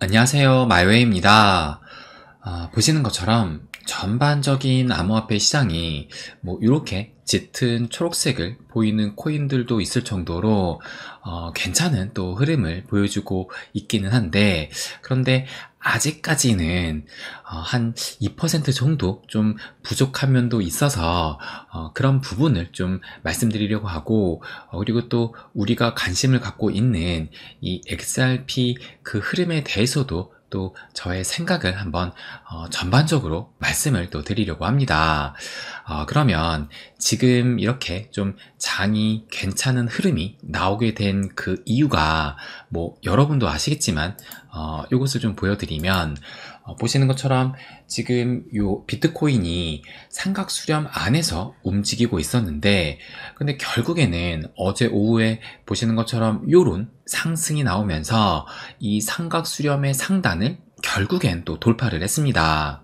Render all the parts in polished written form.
안녕하세요. 마이웨이입니다. 보시는 것처럼 전반적인 암호화폐 시장이 이렇게 짙은 초록색을 보이는 코인들도 있을 정도로 괜찮은 또 흐름을 보여주고 있기는 한데, 그런데 아직까지는 한 2% 정도 좀 부족한 면도 있어서 그런 부분을 좀 말씀드리려고 하고, 그리고 또 우리가 관심을 갖고 있는 이 XRP 그 흐름에 대해서도 또 저의 생각을 한번 전반적으로 말씀을 또 드리려고 합니다. 그러면 지금 이렇게 좀 장이 괜찮은 흐름이 나오게 된 그 이유가 여러분도 아시겠지만 이것을 좀 보여드리면, 보시는 것처럼 지금 요 비트코인이 삼각 수렴 안에서 움직이고 있었는데, 근데 결국에는 어제 오후에 보시는 것처럼 요런 상승이 나오면서 이 삼각 수렴의 상단을 결국엔 또 돌파를 했습니다.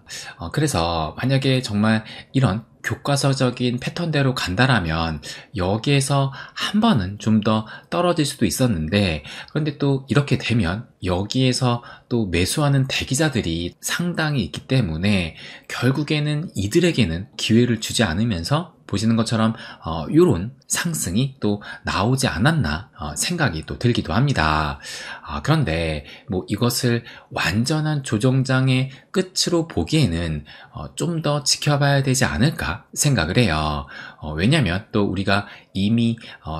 그래서 만약에 정말 이런 교과서적인 패턴대로 간다라면 여기에서 한 번은 좀 더 떨어질 수도 있었는데, 그런데 또 이렇게 되면 여기에서 또 매수하는 대기자들이 상당히 있기 때문에 결국에는 이들에게는 기회를 주지 않으면서 보시는 것처럼 이런 상승이 또 나오지 않았나 생각이 또 들기도 합니다. 그런데 이것을 완전한 조정장의 끝으로 보기에는 좀 더 지켜봐야 되지 않을까 생각을 해요. 왜냐하면 또 우리가 이미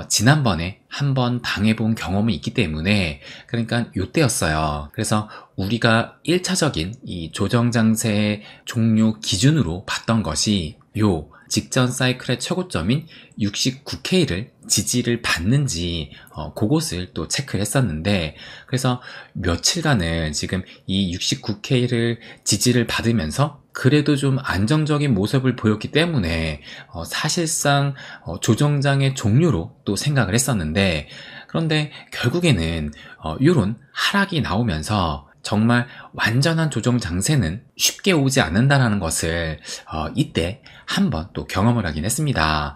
지난번에 한번 당해본 경험이 있기 때문에, 그러니까 요때였어요. 그래서 우리가 1차적인 이 조정장세의 종료 기준으로 봤던 것이 요 직전 사이클의 최고점인 69K를 지지를 받는지 그것을 또 체크를 했었는데, 그래서 며칠간은 지금 이 69K를 지지를 받으면서 그래도 좀 안정적인 모습을 보였기 때문에 사실상 조정장의 종료로 또 생각을 했었는데, 그런데 결국에는 이런 하락이 나오면서 정말 완전한 조정 장세는 쉽게 오지 않는다라는 것을 이때 한번 또 경험을 하긴 했습니다.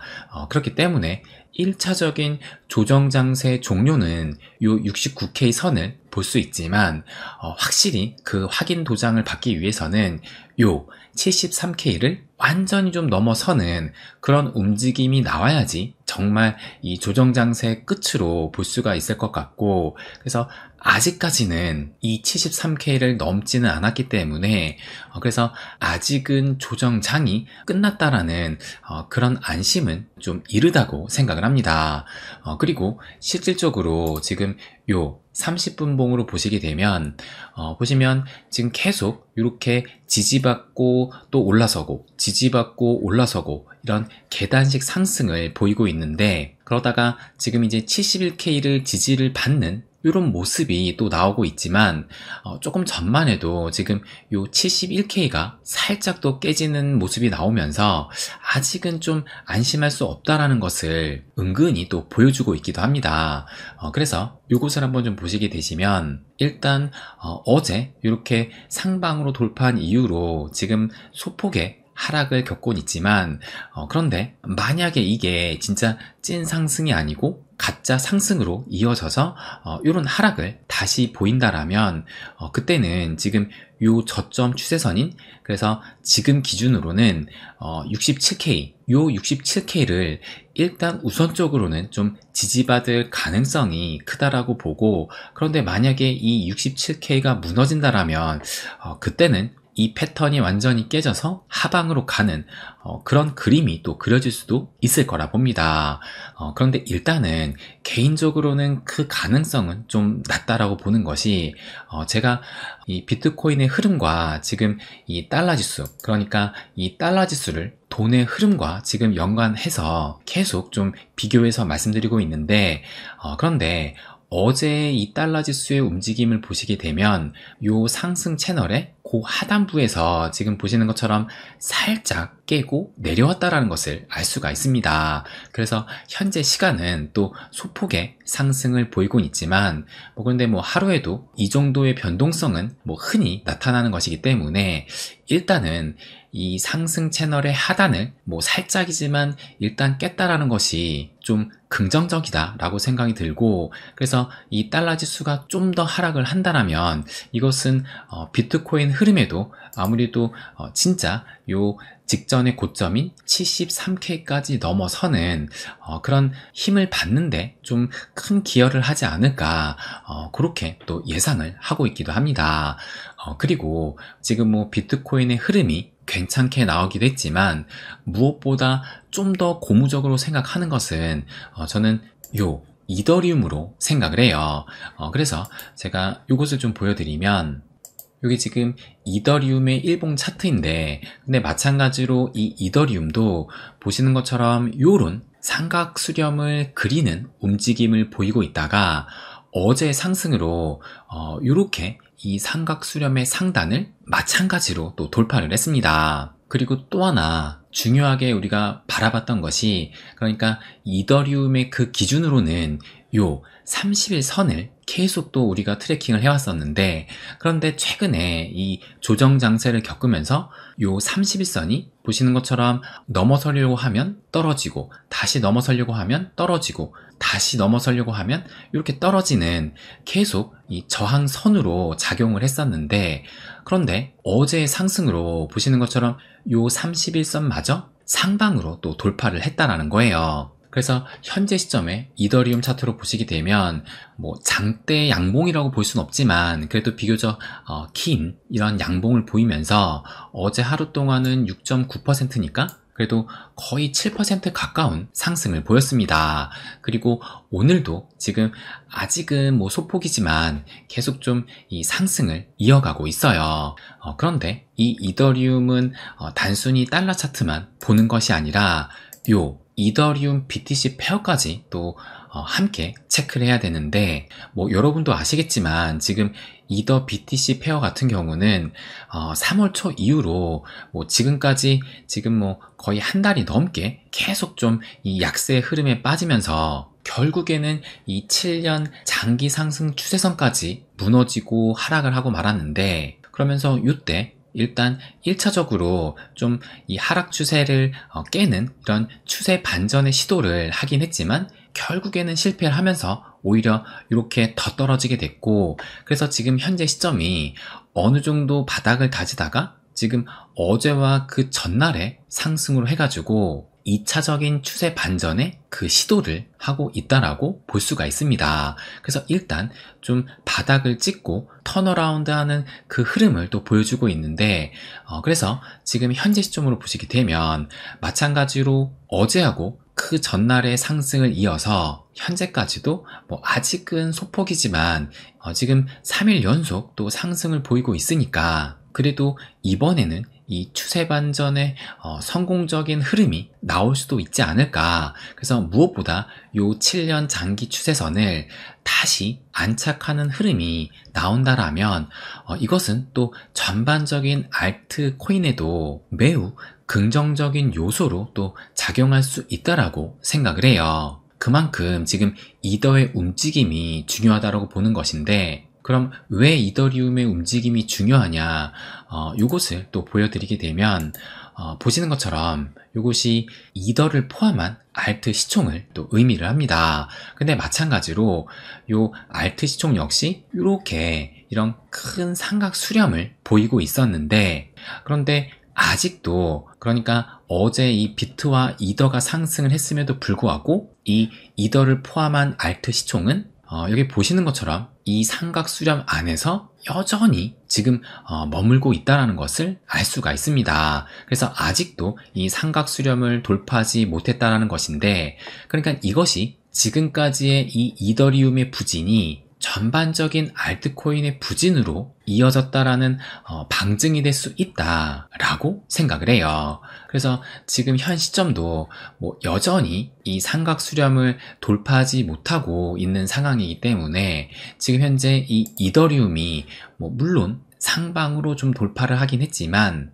그렇기 때문에 1차적인 조정 장세 종료는 요 69K 선을 볼 수 있지만, 확실히 그 확인 도장을 받기 위해서는 요 73K를 완전히 좀 넘어서는 그런 움직임이 나와야지 정말 이 조정 장세의 끝으로 볼 수가 있을 것 같고, 그래서 아직까지는 이 73K를 넘지는 않았기 때문에 그래서 아직은 조정장이 끝났다라는 그런 안심은 좀 이르다고 생각을 합니다. 그리고 실질적으로 지금 요 30분 봉으로 보시게 되면 보시면 지금 계속 이렇게 지지받고 또 올라서고 지지받고 올라서고 이런 계단식 상승을 보이고 있는데, 그러다가 지금 이제 71K를 지지를 받는 이런 모습이 또 나오고 있지만, 조금 전만 해도 지금 요 71K가 살짝 또 깨지는 모습이 나오면서 아직은 좀 안심할 수 없다라는 것을 은근히 또 보여주고 있기도 합니다. 그래서 요것을 한번 좀 보시게 되시면, 일단 어제 이렇게 상방으로 돌파한 이후로 지금 소폭의 하락을 겪곤 있지만, 그런데 만약에 이게 진짜 찐 상승이 아니고 가짜 상승으로 이어져서 이런 하락을 다시 보인다라면 그때는 지금 요 저점 추세선인, 그래서 지금 기준으로는 67K, 요 67K를 일단 우선적으로는 좀 지지받을 가능성이 크다라고 보고, 그런데 만약에 이 67K가 무너진다라면 그때는 이 패턴이 완전히 깨져서 하방으로 가는 그런 그림이 또 그려질 수도 있을 거라 봅니다. 그런데 일단은 개인적으로는 그 가능성은 좀 낮다라고 보는 것이, 제가 이 비트코인의 흐름과 지금 이 달러 지수, 그러니까 이 달러 지수를 돈의 흐름과 지금 연관해서 계속 좀 비교해서 말씀드리고 있는데, 그런데 어제 이 달러 지수의 움직임을 보시게 되면 요 상승 채널의 그 하단부에서 지금 보시는 것처럼 살짝 깨고 내려왔다라는 것을 알 수가 있습니다. 그래서 현재 시간은 또 소폭의 상승을 보이고 있지만 그런데 하루에도 이 정도의 변동성은 흔히 나타나는 것이기 때문에 일단은 이 상승 채널의 하단을 살짝이지만 일단 깼다라는 것이 좀 긍정적이다 라고 생각이 들고, 그래서 이 달러 지수가 좀 더 하락을 한다면 이것은 비트코인 흐름에도 아무래도 진짜 요 직전의 고점인 73K까지 넘어서는 그런 힘을 받는데 좀 큰 기여를 하지 않을까, 그렇게 또 예상을 하고 있기도 합니다. 그리고 지금 비트코인의 흐름이 괜찮게 나오기도 했지만 무엇보다 좀 더 고무적으로 생각하는 것은 저는 요 이더리움으로 생각을 해요. 그래서 제가 요것을 좀 보여드리면, 여기 지금 이더리움의 일봉 차트인데, 근데 마찬가지로 이 이더리움도 보시는 것처럼 요런 삼각 수렴을 그리는 움직임을 보이고 있다가 어제 상승으로 요렇게 이 삼각 수렴의 상단을 마찬가지로 또 돌파를 했습니다. 그리고 또 하나 중요하게 우리가 바라봤던 것이, 그러니까 이더리움의 그 기준으로는 요 30일선을 계속 또 우리가 트래킹을 해왔었는데, 그런데 최근에 이 조정 장세를 겪으면서 요 30일선이 보시는 것처럼 넘어서려고 하면 떨어지고, 다시 넘어서려고 하면 떨어지고, 다시 넘어서려고 하면 이렇게 떨어지는 계속 이 저항선으로 작용을 했었는데, 그런데 어제의 상승으로 보시는 것처럼 요 31선마저 상방으로 또 돌파를 했다라는 거예요. 그래서 현재 시점에 이더리움 차트로 보시게 되면 장대 양봉이라고 볼 수는 없지만 그래도 비교적 긴 이런 양봉을 보이면서 어제 하루 동안은 6.9%니까 그래도 거의 7% 가까운 상승을 보였습니다. 그리고 오늘도 지금 아직은 소폭이지만 계속 좀 이 상승을 이어가고 있어요. 그런데 이 이더리움은 단순히 달러 차트만 보는 것이 아니라 요 이더리움 BTC 페어까지 또 함께 체크를 해야 되는데, 여러분도 아시겠지만 지금 이더 BTC 페어 같은 경우는 3월 초 이후로 지금까지 지금 거의 한 달이 넘게 계속 좀 이 약세의 흐름에 빠지면서 결국에는 이 7년 장기 상승 추세선까지 무너지고 하락을 하고 말았는데, 그러면서 이때 일단 1차적으로 좀 이 하락 추세를 깨는 이런 추세 반전의 시도를 하긴 했지만 결국에는 실패를 하면서 오히려 이렇게 더 떨어지게 됐고, 그래서 지금 현재 시점이 어느 정도 바닥을 다지다가 지금 어제와 그 전날에 상승으로 해가지고 2차적인 추세 반전의 그 시도를 하고 있다라고 볼 수가 있습니다. 그래서 일단 좀 바닥을 찍고 턴어라운드 하는 그 흐름을 또 보여주고 있는데, 그래서 지금 현재 시점으로 보시게 되면 마찬가지로 어제하고 그 전날의 상승을 이어서 현재까지도 아직은 소폭이지만 지금 3일 연속 또 상승을 보이고 있으니까 그래도 이번에는 이 추세 반전의 성공적인 흐름이 나올 수도 있지 않을까. 그래서 무엇보다 요 7년 장기 추세선을 다시 안착하는 흐름이 나온다라면 이것은 또 전반적인 알트코인에도 매우 긍정적인 요소로 또 작용할 수 있다라고 생각을 해요. 그만큼 지금 이더의 움직임이 중요하다고 보는 것인데, 그럼 왜 이더리움의 움직임이 중요하냐, 요것을 또 보여드리게 되면 보시는 것처럼 요것이 이더를 포함한 알트 시총을 또 의미를 합니다. 근데 마찬가지로 요 알트 시총 역시 이렇게 이런 큰 삼각 수렴을 보이고 있었는데, 그런데 아직도, 그러니까 어제 이 비트와 이더가 상승을 했음에도 불구하고 이 이더를 포함한 알트 시총은 여기 보시는 것처럼 이 삼각 수렴 안에서 여전히 지금 머물고 있다는 것을 알 수가 있습니다. 그래서 아직도 이 삼각 수렴을 돌파하지 못했다는 것인데, 그러니까 이것이 지금까지의 이 이더리움의 부진이 전반적인 알트코인의 부진으로 이어졌다라는 방증이 될 수 있다라고 생각을 해요. 그래서 지금 현 시점도 여전히 이 삼각 수렴을 돌파하지 못하고 있는 상황이기 때문에 지금 현재 이 이더리움이 물론 상방으로 좀 돌파를 하긴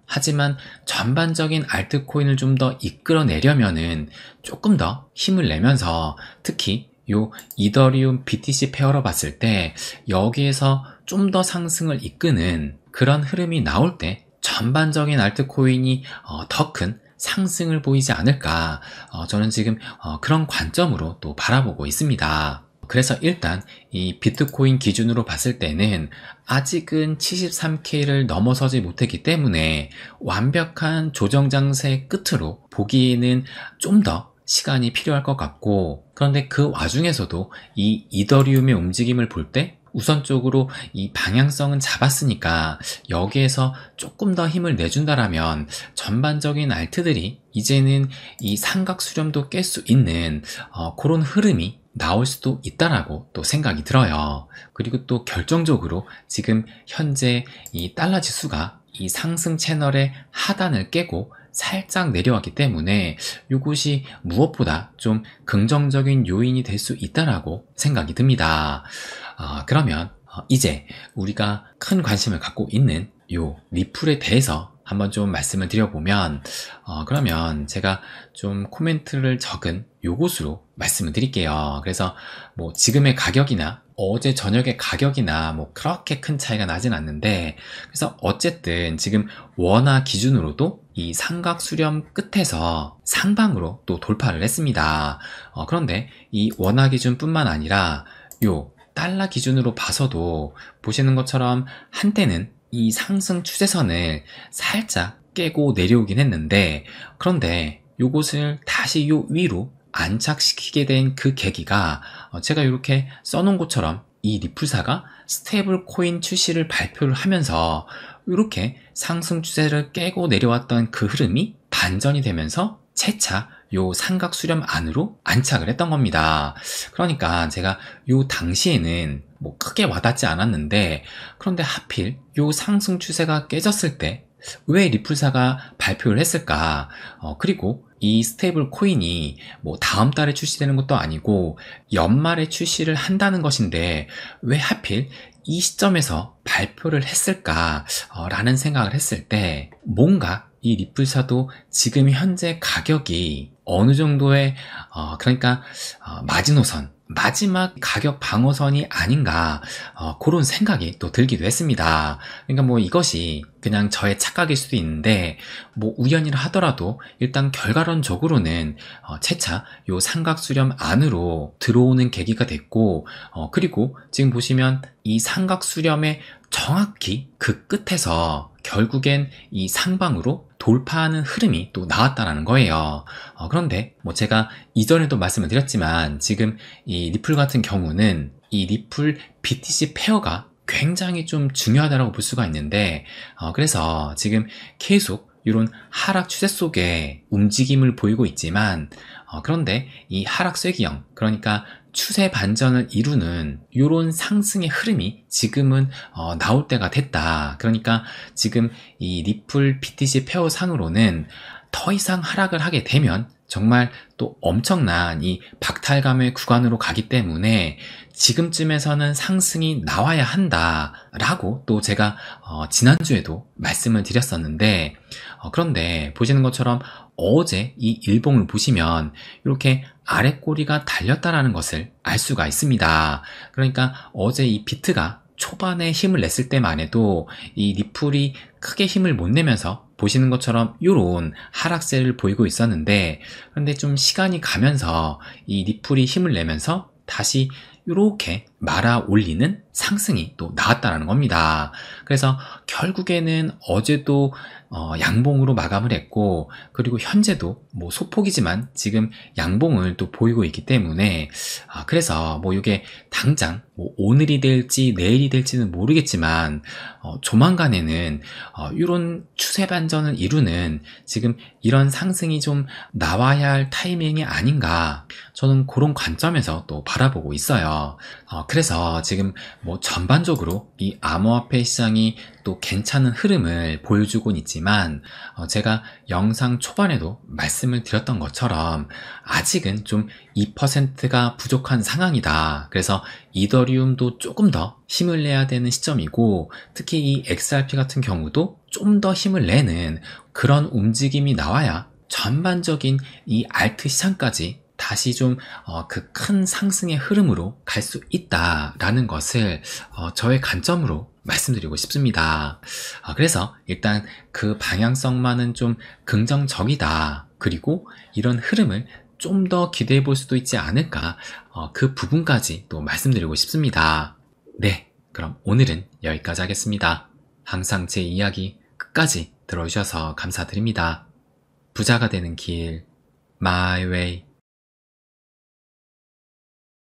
하지만 전반적인 알트코인을 좀 더 이끌어내려면은 조금 더 힘을 내면서, 특히 요 이더리움 BTC 페어로 봤을 때 여기에서 좀 더 상승을 이끄는 그런 흐름이 나올 때 전반적인 알트코인이 더 큰 상승을 보이지 않을까, 저는 지금 그런 관점으로 또 바라보고 있습니다. 그래서 일단 이 비트코인 기준으로 봤을 때는 아직은 73K를 넘어서지 못했기 때문에 완벽한 조정 장세의 끝으로 보기에는 좀 더 시간이 필요할 것 같고, 그런데 그 와중에서도 이 이더리움의 움직임을 볼 때 우선적으로 이 방향성은 잡았으니까 여기에서 조금 더 힘을 내준다라면 전반적인 알트들이 이제는 이 삼각 수렴도 깰 수 있는 그런 흐름이 나올 수도 있다라고 또 생각이 들어요. 그리고 또 결정적으로 지금 현재 이 달러 지수가 이 상승 채널의 하단을 깨고 살짝 내려왔기 때문에 이것이 무엇보다 좀 긍정적인 요인이 될 수 있다라고 생각이 듭니다. 그러면 이제 우리가 큰 관심을 갖고 있는 요 리플에 대해서 한번 좀 말씀을 드려보면, 그러면 제가 좀 코멘트를 적은 요것으로 말씀을 드릴게요. 그래서 뭐 지금의 가격이나 어제 저녁의 가격이나 뭐 그렇게 큰 차이가 나진 않는데, 그래서 어쨌든 지금 원화 기준으로도 이 삼각 수렴 끝에서 상방으로 또 돌파를 했습니다. 그런데 이 원화 기준뿐만 아니라 요 달러 기준으로 봐서도 보시는 것처럼 한때는 이 상승 추세선을 살짝 깨고 내려오긴 했는데, 그런데 요것을 다시 요 위로 안착시키게 된 그 계기가 제가 이렇게 써놓은 것처럼 이 리플사가 스테이블 코인 출시를 발표를 하면서 이렇게 상승 추세를 깨고 내려왔던 그 흐름이 반전이 되면서 재차 요 삼각 수렴 안으로 안착을 했던 겁니다. 그러니까 제가 요 당시에는 뭐 크게 와닿지 않았는데, 그런데 하필 요 상승 추세가 깨졌을 때 왜 리플사가 발표를 했을까? 그리고 이 스테이블 코인이 뭐 다음 달에 출시되는 것도 아니고 연말에 출시를 한다는 것인데 왜 하필 이 시점에서 발표를 했을까? 라는 생각을 했을 때 뭔가 이 리플사도 지금 현재 가격이 어느 정도의 그러니까 마지노선, 마지막 가격 방어선이 아닌가, 그런 생각이 또 들기도 했습니다. 그러니까 뭐 이것이 그냥 저의 착각일 수도 있는데, 뭐 우연이라 하더라도 일단 결과론적으로는 채차 요 삼각 수렴 안으로 들어오는 계기가 됐고, 그리고 지금 보시면 이 삼각 수렴의 정확히 그 끝에서 결국엔 이 상방으로 돌파하는 흐름이 또 나왔다라는 거예요. 그런데 뭐 제가 이전에도 말씀을 드렸지만 지금 이 리플 같은 경우는 이 리플 BTC 페어가 굉장히 좀 중요하다고 볼 수가 있는데, 그래서 지금 계속 이런 하락 추세 속에 움직임을 보이고 있지만, 그런데 이 하락 쐐기형, 그러니까 추세 반전을 이루는 이런 상승의 흐름이 지금은 나올 때가 됐다. 그러니까 지금 이 리플 BTC 페어 상으로는 더 이상 하락을 하게 되면 정말 또 엄청난 이 박탈감의 구간으로 가기 때문에 지금쯤에서는 상승이 나와야 한다라고 또 제가 지난주에도 말씀을 드렸었는데, 그런데 보시는 것처럼 어제 이 일봉을 보시면 이렇게 아랫꼬리가 달렸다라는 것을 알 수가 있습니다. 그러니까 어제 이 비트가 초반에 힘을 냈을 때만 해도 이 리플이 크게 힘을 못 내면서 보시는 것처럼 이런 하락세를 보이고 있었는데, 그런데 좀 시간이 가면서 이 리플이 힘을 내면서 다시 이렇게 말아 올리는 상승이 또 나왔다라는 겁니다. 그래서 결국에는 어제도 양봉으로 마감을 했고, 그리고 현재도 뭐 소폭이지만 지금 양봉을 또 보이고 있기 때문에, 그래서 뭐 이게 당장 뭐 오늘이 될지 내일이 될지는 모르겠지만 조만간에는 이런 추세 반전을 이루는 지금 이런 상승이 좀 나와야 할 타이밍이 아닌가, 저는 그런 관점에서 또 바라보고 있어요. 있어요. 그래서 지금 뭐 전반적으로 이 암호화폐 시장이 또 괜찮은 흐름을 보여주곤 있지만, 제가 영상 초반에도 말씀을 드렸던 것처럼 아직은 좀 2%가 부족한 상황이다. 그래서 이더리움도 조금 더 힘을 내야 되는 시점이고, 특히 이 XRP 같은 경우도 좀 더 힘을 내는 그런 움직임이 나와야 전반적인 이 알트 시장까지 다시 좀 그 큰 상승의 흐름으로 갈 수 있다라는 것을 저의 관점으로 말씀드리고 싶습니다. 그래서 일단 그 방향성만은 좀 긍정적이다. 그리고 이런 흐름을 좀 더 기대해 볼 수도 있지 않을까, 그 부분까지 또 말씀드리고 싶습니다. 네, 그럼 오늘은 여기까지 하겠습니다. 항상 제 이야기 끝까지 들어주셔서 감사드립니다. 부자가 되는 길, My Way.